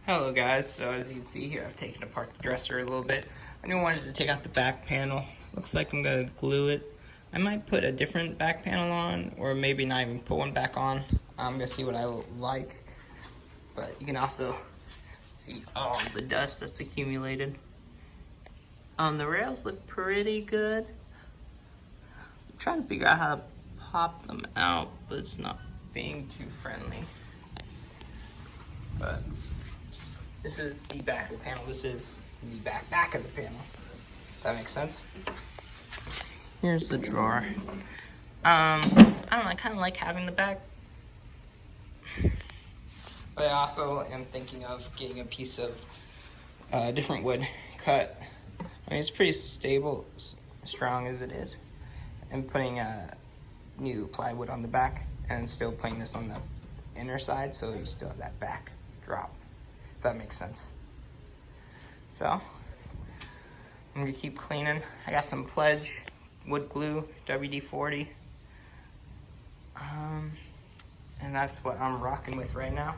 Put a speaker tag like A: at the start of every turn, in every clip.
A: Hello guys, so as you can see here, I've taken apart the dresser a little bit. I wanted to take out the back panel. Looks like I'm gonna glue it. I might put a different back panel on, or maybe not even put one back on. I'm gonna see what I like. But you can also see all the dust that's accumulated. The rails look pretty good. I'm trying to figure out how to pop them out, but it's not being too friendly. But this is the back of the panel. This is the back of the panel. That makes sense. Here's the drawer. I don't know, I kind of like having the back. But I also am thinking of getting a piece of different wood cut. I mean, it's pretty stable, strong as it is. And putting new plywood on the back and still putting this on the inner side so you still have that back drop. If that makes sense. So, I'm gonna keep cleaning. I got some Pledge wood glue, WD-40. And that's what I'm rocking with right now.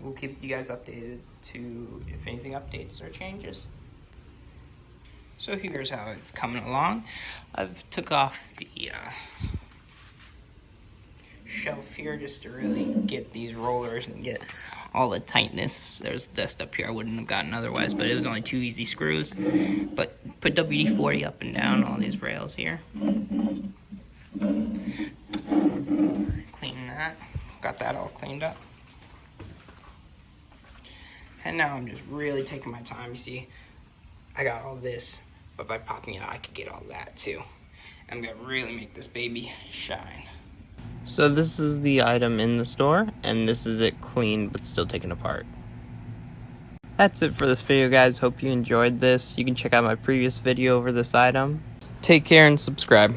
A: We'll keep you guys updated to if anything updates or changes. So here's how it's coming along. I've took off the shelf here just to really get these rollers and get all the tightness. There's dust up here I wouldn't have gotten otherwise, but it was only 2 easy screws. But put WD-40 up and down all these rails here. Clean that. Got that all cleaned up. And now I'm just really taking my time. You see, I got all this, but by popping it out, I could get all that too. I'm gonna really make this baby shine. So this is the item in the store, and this is it clean but still taken apart. That's it for this video, guys. Hope you enjoyed this. You can check out my previous video over this item. Take care and subscribe.